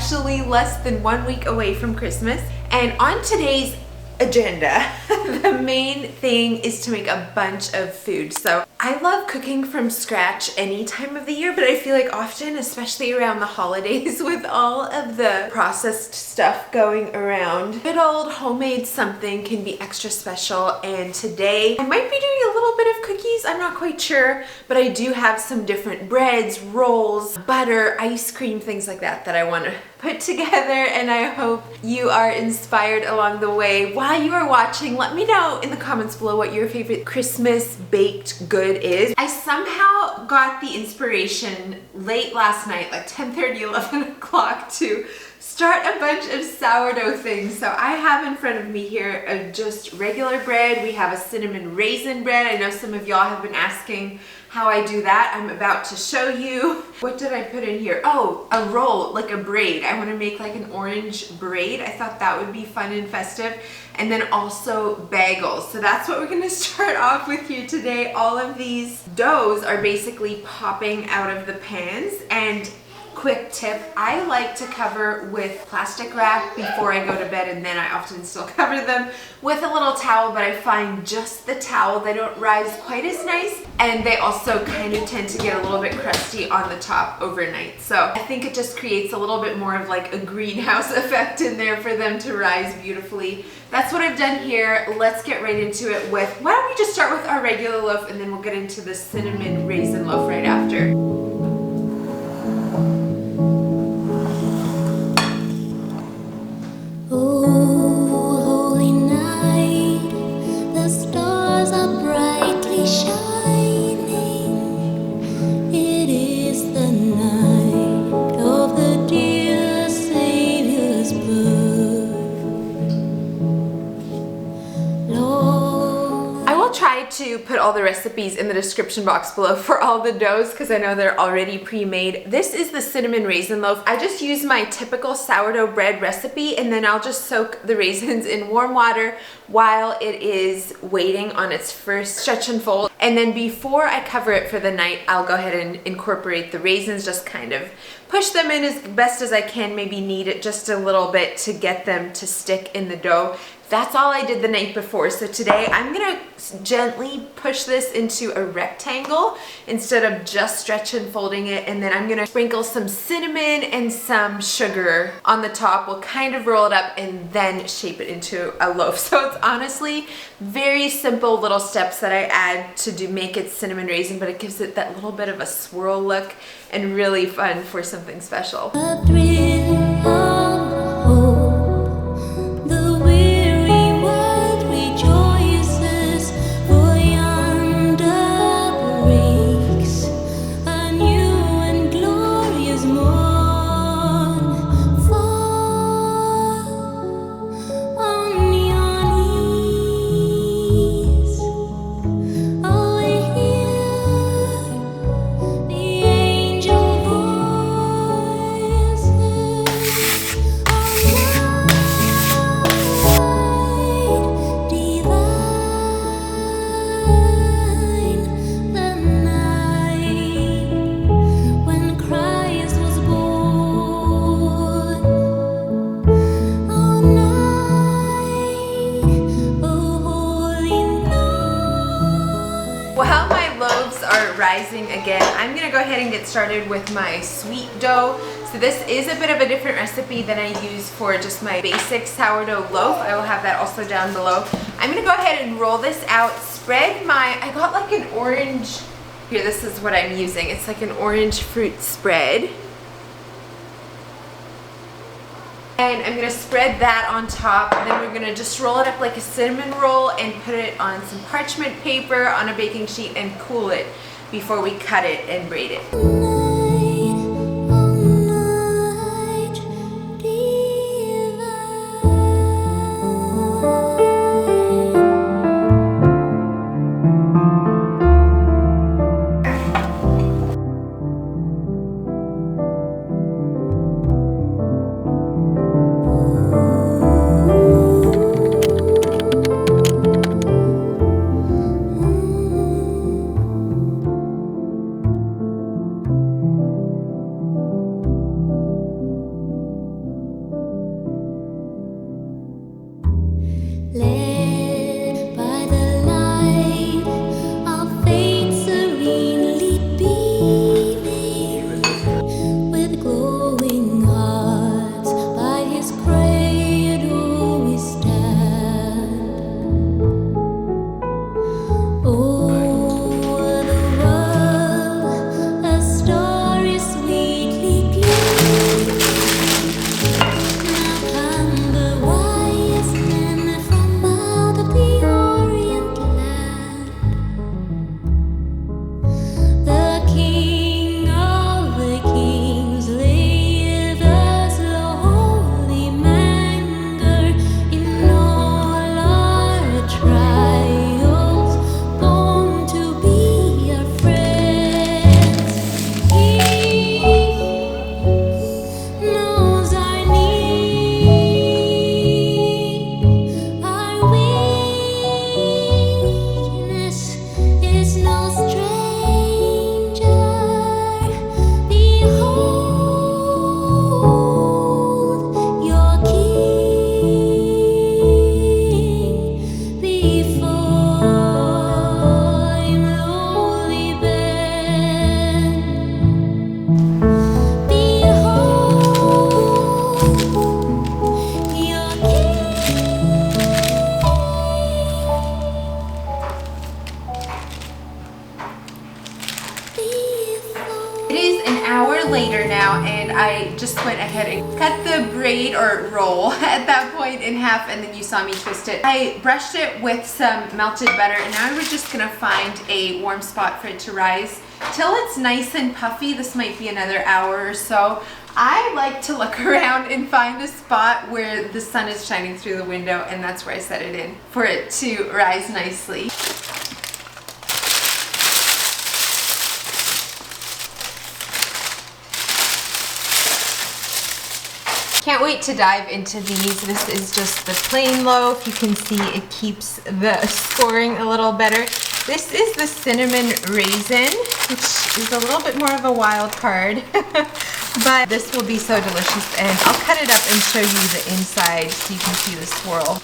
actually less than 1 week away from Christmas. And on today's agenda, the main thing is to make a bunch of food. So I love cooking from scratch any time of the year, but I feel like often, especially around the holidays with all of the processed stuff going around, good old homemade something can be extra special. And today I might be doing a little bit of cookies, I'm not quite sure, but I do have some different breads, rolls, butter, ice cream, things like that that I want to put together, and I hope you are inspired along the way. While you are watching, let me know in the comments below what your favorite Christmas baked good is. I somehow got the inspiration late last night, like 10:30, 11 o'clock, to start a bunch of sourdough things. So I have in front of me here just regular bread. We have a cinnamon raisin bread. I know some of y'all have been asking how I do that. I'm about to show you. What did I put in here? Oh, a roll, like a braid. I want to make like an orange braid. I thought that would be fun and festive. And then also bagels. So that's what we're going to start off with here today. All of these doughs are basically popping out of the pans. And quick tip, I like to cover with plastic wrap before I go to bed, and then I often still cover them with a little towel, but I find just the towel, they don't rise quite as nice, and they also kind of tend to get a little bit crusty on the top overnight. So I think it just creates a little bit more of like a greenhouse effect in there for them to rise beautifully. That's what I've done here. Let's get right into it with, why don't we just start with our regular loaf, and then we'll get into the cinnamon raisin loaf right after. To put all the recipes in the description box below for all the doughs, because I know they're already pre-made. This is the cinnamon raisin loaf. I just use my typical sourdough bread recipe, and then I'll just soak the raisins in warm water while it is waiting on its first stretch and fold. And then before I cover it for the night, I'll go ahead and incorporate the raisins, just kind of push them in as best as I can, maybe knead it just a little bit to get them to stick in the dough. That's all I did the night before. So today I'm gonna gently push this into a rectangle instead of just stretch and folding it. And then I'm gonna sprinkle some cinnamon and some sugar on the top. We'll kind of roll it up and then shape it into a loaf. So it's honestly very simple little steps that I add to make it cinnamon raisin, but it gives it that little bit of a swirl look and really fun for something special. Rising again, I'm gonna go ahead and get started with my sweet dough. So this is a bit of a different recipe than I use for just my basic sourdough loaf. I will have that also down below. I'm gonna go ahead and roll this out, spread my, I got like an orange, here this is what I'm using. It's like an orange fruit spread. And I'm gonna spread that on top, and then we're gonna just roll it up like a cinnamon roll and put it on some parchment paper on a baking sheet and cool it before we cut it and braid it. later now, and I just went ahead and cut the braid or roll at that point in half, and then you saw me twist it. I brushed it with some melted butter, and now we're just gonna find a warm spot for it to rise till it's nice and puffy. This might be another hour or so. I like to look around and find a spot where the sun is shining through the window, and that's where I set it in for it to rise nicely. Can't wait to dive into these. This is just the plain loaf. You can see it keeps the scoring a little better. This is the cinnamon raisin, which is a little bit more of a wild card, but this will be so delicious, and I'll cut it up and show you the inside so you can see the swirl.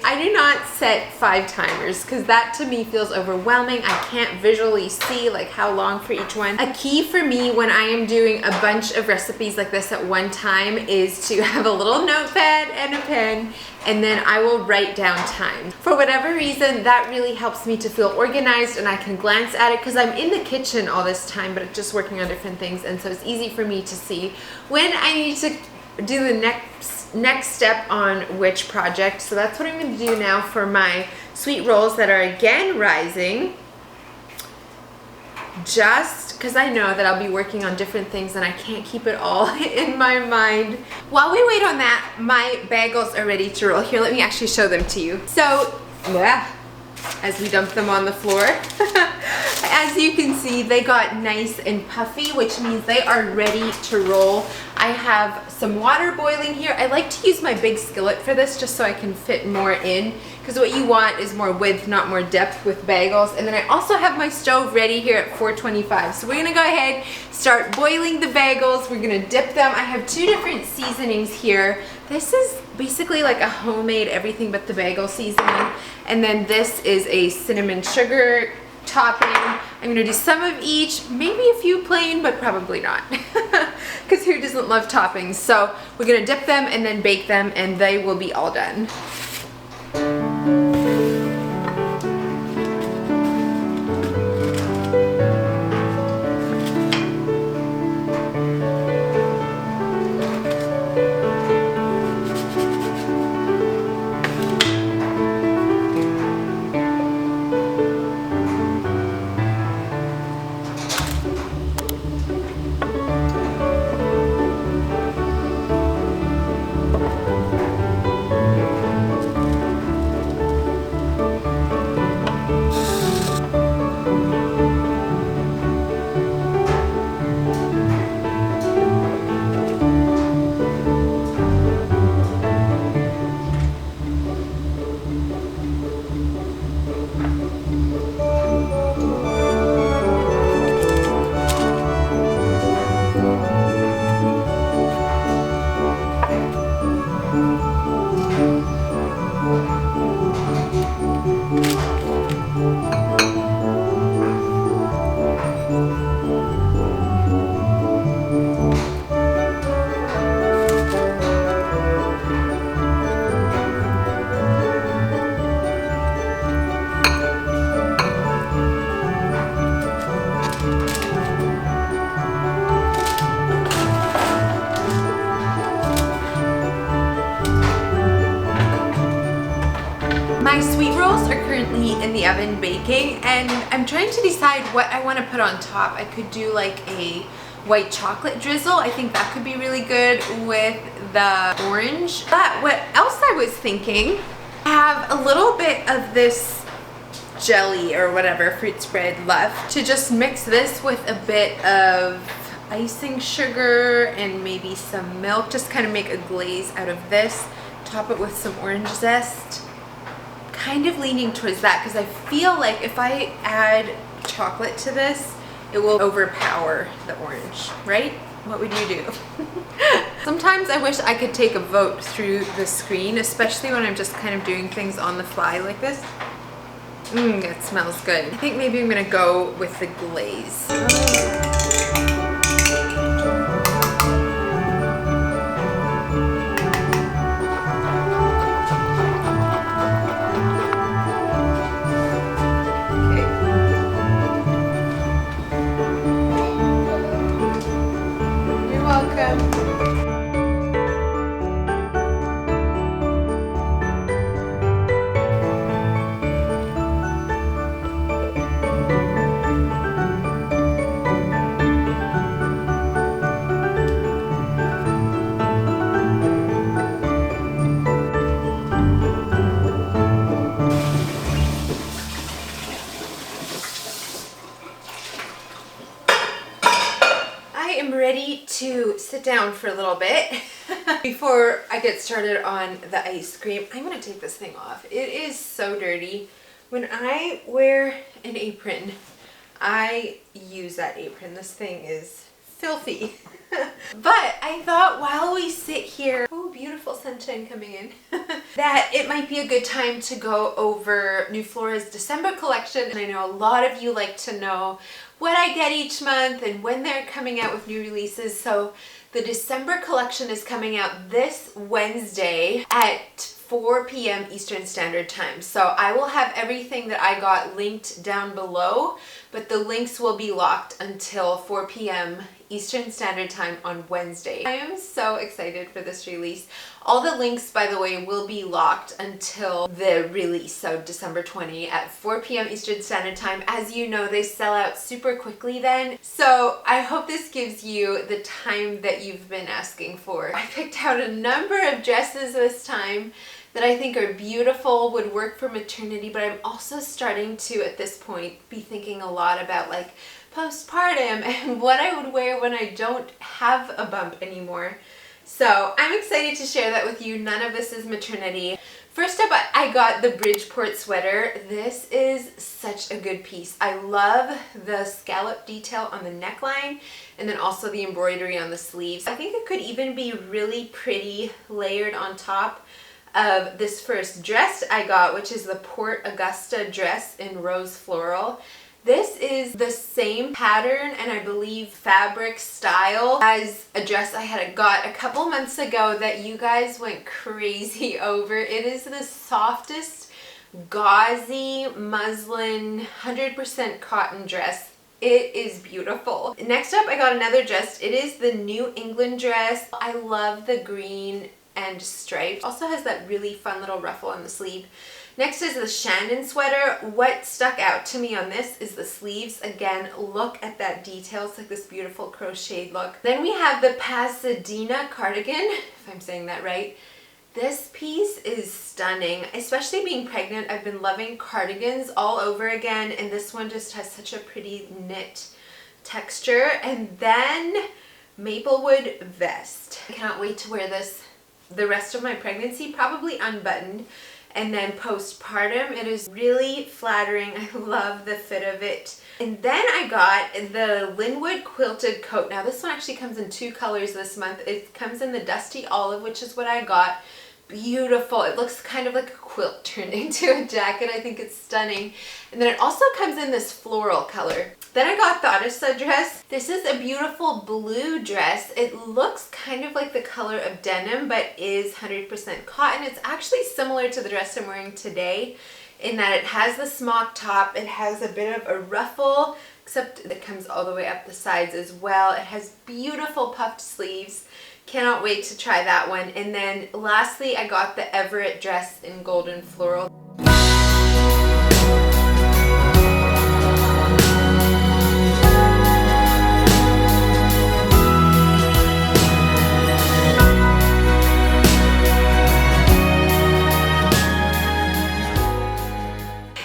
I do not set 5 timers because that to me feels overwhelming. I can't visually see like how long for each one. A key for me when I am doing a bunch of recipes like this at one time is to have a little notepad and a pen, and then I will write down time. For whatever reason, that really helps me to feel organized, and I can glance at it because I'm in the kitchen all this time, but just working on different things, and so it's easy for me to see when I need to do the next step on which project. So that's what I'm going to do now for my sweet rolls that are again rising, just because I know that I'll be working on different things and I can't keep it all in my mind. While we wait on that, my bagels are ready to roll. Here, let me actually show them to you. So as we dump them on the floor, as you can see, they got nice and puffy, which means they are ready to roll. I have some water boiling here. I like to use my big skillet for this just so I can fit more in, because what you want is more width, not more depth with bagels. And then I also have my stove ready here at 425. So we're gonna go ahead, start boiling the bagels. We're gonna dip them. I have 2 different seasonings here. This is basically like a homemade everything but the bagel seasoning. And then this is a cinnamon sugar topping. I'm gonna do some of each, maybe a few plain, but probably not, because who doesn't love toppings? So we're gonna dip them and then bake them, and they will be all done. My sweet rolls are currently in the oven baking, and I'm trying to decide what I want to put on top. I could do like a white chocolate drizzle. I think that could be really good with the orange. But what else I was thinking, I have a little bit of this jelly or whatever, fruit spread left, to just mix this with a bit of icing sugar and maybe some milk, just kind of make a glaze out of this, top it with some orange zest. Kind of leaning towards that because I feel like if I add chocolate to this, it will overpower the orange, right? What would you do? Sometimes I wish I could take a vote through the screen, especially when I'm just kind of doing things on the fly like this. It smells good. I think maybe I'm gonna go with the glaze. down for a little bit. Before I get started on the ice cream, I'm gonna take this thing off. It is so dirty. When I wear an apron, I use that apron. This thing is filthy. But I thought while we sit here, oh, beautiful sunshine coming in, that it might be a good time to go over New Flora's December collection. And I know a lot of you like to know what I get each month and when they're coming out with new releases. So the December collection is coming out this Wednesday at 4 p.m. Eastern Standard Time. So I will have everything that I got linked down below, but the links will be locked until 4 p.m. Eastern Standard Time on Wednesday. I am so excited for this release. All the links, by the way, will be locked until the release, so December 20 at 4 p.m. Eastern Standard Time. As you know, they sell out super quickly then. So I hope this gives you the time that you've been asking for. I picked out a number of dresses this time that I think are beautiful, would work for maternity, but I'm also starting to, at this point, be thinking a lot about like postpartum and what I would wear when I don't have a bump anymore. So I'm excited to share that with you. None of this is maternity. First up, I got the Bridgeport Sweater. This is such a good piece. I love the scallop detail on the neckline and then also the embroidery on the sleeves. I think it could even be really pretty layered on top of this first dress I got, which is the Port Augusta Dress in rose floral. This is the same pattern and I believe fabric style as a dress I had got a couple months ago that you guys went crazy over. It is the softest gauzy muslin 100% cotton dress. It is beautiful. Next up, I got another dress. It is the New England dress. I love the green and striped. Also has that really fun little ruffle on the sleeve. Next is the Shannon Sweater. What stuck out to me on this is the sleeves. Again, look at that detail. It's like this beautiful crocheted look. Then we have the Pasadena Cardigan, if I'm saying that right. This piece is stunning, especially being pregnant. I've been loving cardigans all over again, and this one just has such a pretty knit texture. And then Maplewood Vest. I cannot wait to wear this the rest of my pregnancy, probably unbuttoned. And then postpartum, it is really flattering. I love the fit of it. And then I got the Lynnwood Quilted Coat. Now this one actually comes in 2 colors this month. It comes in the Dusty Olive, which is what I got. Beautiful. It looks kind of like a quilt turned into a jacket. I think it's stunning. And then it also comes in this floral color. Then I got the Odessa Dress. This is a beautiful blue dress. It looks kind of like the color of denim, but is 100% cotton. It's actually similar to the dress I'm wearing today in that it has the smock top. It has a bit of a ruffle, except it comes all the way up the sides as well. It has beautiful puffed sleeves. Cannot wait to try that one. And then lastly, I got the Everett Dress in golden floral.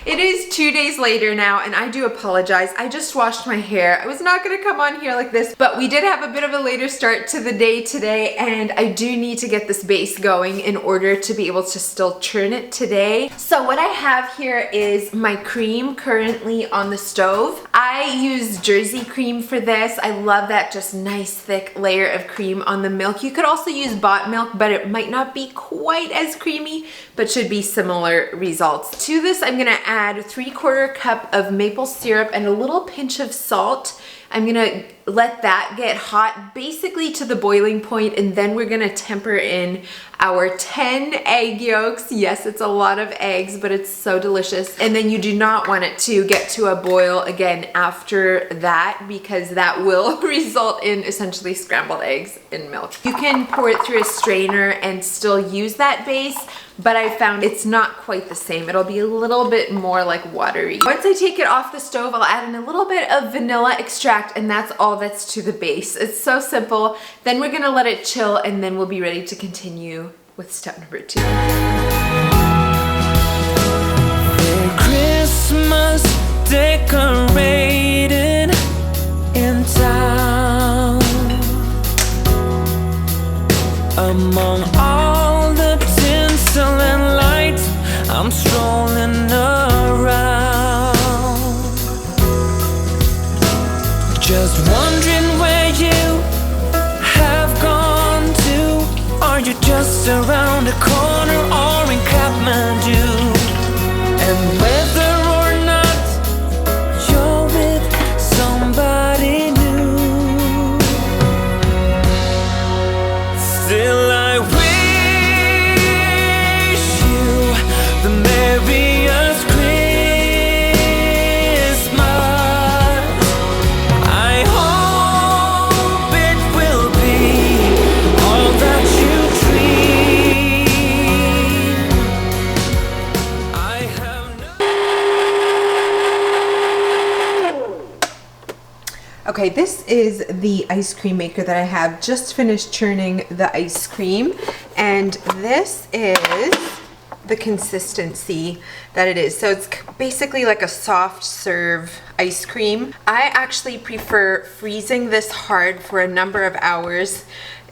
It is 2 days later now, and I do apologize. I just washed my hair. I was not gonna come on here like this, but we did have a bit of a later start to the day today, and I do need to get this base going in order to be able to still churn it today. So what I have here is my cream currently on the stove. I use Jersey cream for this. I love that just nice thick layer of cream on the milk. You could also use bought milk, but it might not be quite as creamy, but should be similar results. To this, I'm gonna add 3/4 cup of maple syrup and a little pinch of salt. I'm gonna let that get hot basically to the boiling point, and then we're gonna temper in our 10 egg yolks. Yes, it's a lot of eggs, but it's so delicious. And then you do not want it to get to a boil again after that, because that will result in essentially scrambled eggs in milk. You can pour it through a strainer and still use that base, but I found it's not quite the same. It'll be a little bit more like watery. Once I take it off the stove, I'll add in a little bit of vanilla extract, and that's all that's to the base. It's so simple. Then we're gonna let it chill, and then we'll be ready to continue with step number 2. Christmas decorated in town. just around the corner or in Kathmandu. And whether or not you're with somebody new, still I wish you the merriest Christmas. I hope it will be all that you dream. I have Okay, this is the ice cream maker that I have just finished churning the ice cream, and this is the consistency that it is. So it's basically like a soft serve ice cream. I actually prefer freezing this hard for a number of hours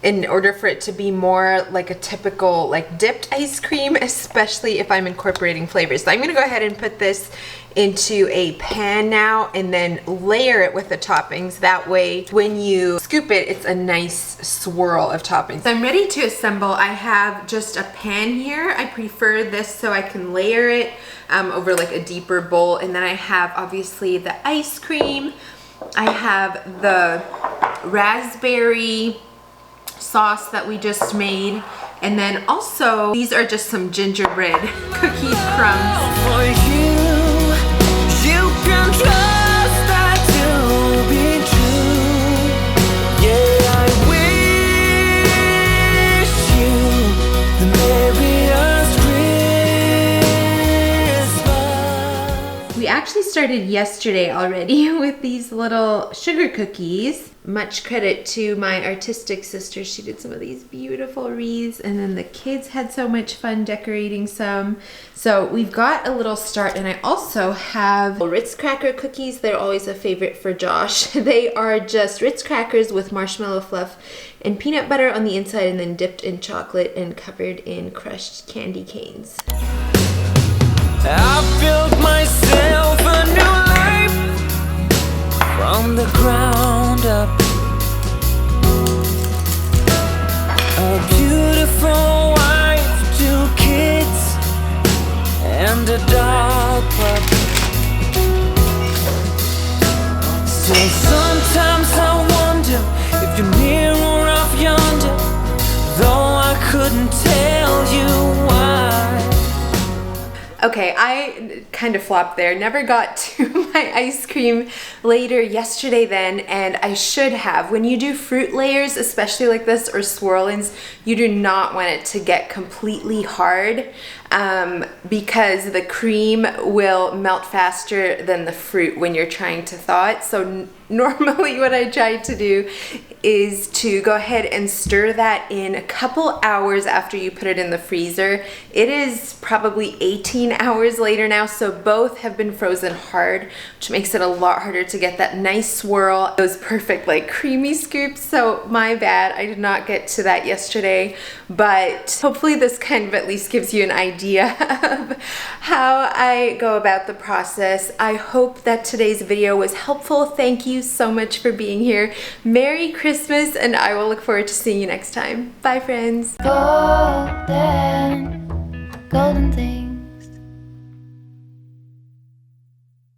in order for it to be more like a typical like dipped ice cream, especially if I'm incorporating flavors. So I'm gonna go ahead and put this into a pan now and then layer it with the toppings. That way when you scoop it, it's a nice swirl of toppings. So I'm ready to assemble. I have just a pan here. I prefer this so I can layer it over like a deeper bowl, and then I have obviously the ice cream. I have the raspberry sauce that we just made, and then also these are just some gingerbread cookie crumbs. for you. You can trust that to be true. Yeah, I wish you the merriest Christmas. We actually started yesterday already with these little sugar cookies. Much credit to my artistic sister. She did some of these beautiful wreaths, and then the kids had so much fun decorating some. So we've got a little start, and I also have Ritz cracker cookies. They're always a favorite for Josh. They are just Ritz crackers with marshmallow fluff and peanut butter on the inside, and then dipped in chocolate and covered in crushed candy canes. I built myself a new life from the ground up. A beautiful wife, 2 kids, and a dog pup. Still sometimes I wonder if you're near or off yonder, though I couldn't tell you why. Okay, I kind of flopped there. Never got to my ice cream later yesterday then, and I should have. When you do fruit layers, especially like this, or swirl-ins, you do not want it to get completely hard because the cream will melt faster than the fruit when you're trying to thaw it. So normally what I try to do is to go ahead and stir that in a couple hours after you put it in the freezer. It is probably 18 hours later now, so both have been frozen hard, which makes it a lot harder to get that nice swirl, those perfect like creamy scoops. So my bad, I did not get to that yesterday, but hopefully this kind of at least gives you an idea of how I go about the process. I hope that today's video was helpful. Thank you so much for being here. Merry Christmas, and I will look forward to seeing you next time. Bye, friends. Golden, golden thing.